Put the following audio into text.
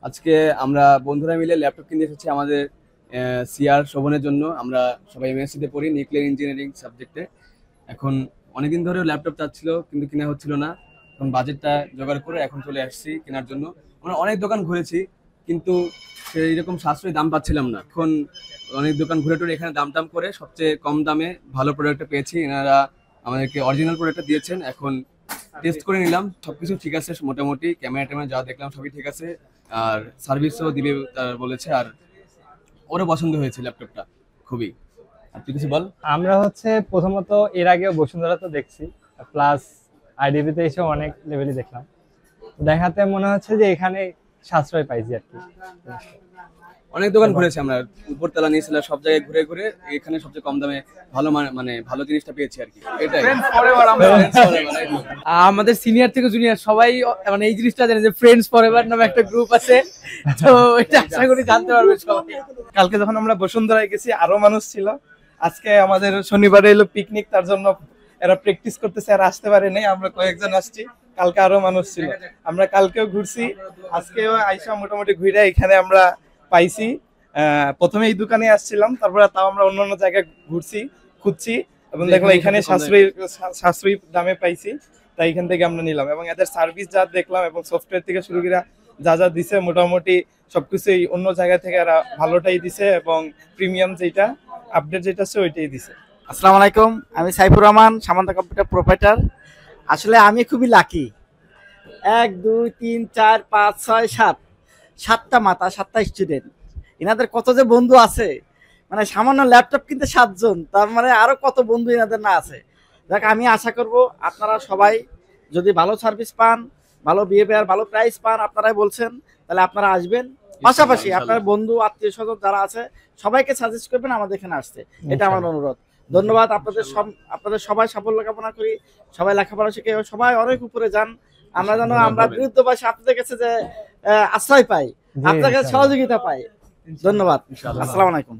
আজকে আমরা বন্ধুরা মিলে ল্যাপটপ কিনতে এসেছি আমাদের সিআর শোভনের জন্য। আমরা সবাই এমএসসি তে পড়ি, নিউক্লিয়ার ইঞ্জিনিয়ারিং সাবজেক্টে। এখন অনেকদিন ধরে ল্যাপটপ চাচ্ছিল কিন্তু কিনা হচ্ছিল না। এখন বাজেটটা জোগাড় করে এখন চলে আসছি কেনার জন্য। আমরা অনেক দোকান ঘুরেছি কিন্তু সেই রকম সাশ্রয়ী দাম পাচ্ছিলাম না। এখন অনেক দোকান ঘুরে টুরে এখানে দাম টাম করে সবচেয়ে কম দামে ভালো প্রোডাক্টটা পেয়েছি। এনারা আমাদেরকে অরিজিনাল প্রোডাক্টটা দিয়েছেন। এখন টেস্ট করে নিলাম, সবকিছু ঠিক আছে মোটামুটি। ক্যামেরা ট্যামেরা যা দেখলাম সবই ঠিক আছে, আর সার্ভিসও দিবে তার বলেছে। আর ওরও পছন্দ হয়েছে ল্যাপটপটা খুবই। আর তুই কিছু বল। আমরা প্রথমত এর আগেও বসুন্ধরা তো দেখছি, প্লাস আইডিবিতে এসে অনেক লেভেলই দেখলাম। দেখাতে মনে হচ্ছে যে এখানে সাশ্রয় পাইছি আর কি। অনেক দোকান ঘুরেছি আমরা, উপরতলা নিচতলা সব জায়গায় ঘুরে ঘুরে এখানে সবচেয়ে কম দামে ভালো মানে ভালো জিনিসটা পেয়েছি আর কি। এটাই আমাদের সিনিয়র থেকে জুনিয়র সবাই মানে এই জিনিসটা জানে যে ফ্রেন্ডস ফরএভার নামে একটা গ্রুপ আছে, তো এটা আশা করি জানতে পারবে সবাই। কালকে যখন আমরা বসুন্ধরায় গেছি আরো মানুষ ছিল। আজকে আমাদের শনিবারে এলো পিকনিক, তার জন্য এরা প্র্যাকটিস করতেছে আর আসতে পারে নাই, আমরা কয়েকজন আসছি। কালকে আরো মানুষ ছিল, আমরা কালকেও ঘুরছি, আজকেও আইসা মোটামুটি ঘুরে এখানে আমরা পাইছি। প্রথমে এই দোকানে আসছিলাম, তারপরে তাও আমরা অন্যান্য জায়গায় ঘুরছি, খুঁজছি এবং দেখলাম এখানে সাশ্রয়ী দামে পাইছি, তাই এখান থেকে আমরা নিলাম। এবং এদের সার্ভিস যা দেখলাম এবং সফটওয়্যার থেকে শুরু করে যা যা দিছে মোটামুটি সবকিছুই অন্য জায়গা থেকে এরা ভালোটাই দিছে এবং প্রিমিয়াম যেটা আপডেট যেটা আছে ওইটাই দিছে। আসসালামু আলাইকুম, আমি সাইফুর রহমান, সামান্তা কম্পিউটার প্রোপাইটার। আসলে আমি খুবই লাকি। 1 2 3 4 5 6 7 সাতটা মাথা, 7টা স্টুডেন্ট। এনাদের কত যে বন্ধু আছে, মানে সামান্য ল্যাপটপ কিনতে 7 জন, তার মানে আরো কত বন্ধু এনাদের না আছে। দেখ, আমি আশা করব আপনারা সবাই যদি ভালো সার্ভিস পান, ভালো বিহেভিয়ার, ভালো প্রাইস পান, আপনারাই বলছেন, তাহলে আপনারা আসবেন। পাশাপাশি আপনার বন্ধু আত্মীয় স্বজন যারা আছে সবাইকে সাজেস্ট করবেন আমাদের এখানে আসতে, এটা আমার অনুরোধ। ধন্যবাদ। আপনাদের সবাই সাফল্য কামনা করি, সবাই লেখাপড়া শিখে সবাই অনেক উপরে যান। আমরা যেন আমরা বিরুদ্ধবাসী আপনাদের কাছে যে আশ্রয় পাই, আপনাদের কাছে সহযোগিতা পাই। ধন্যবাদ। আসসালামু আলাইকুম।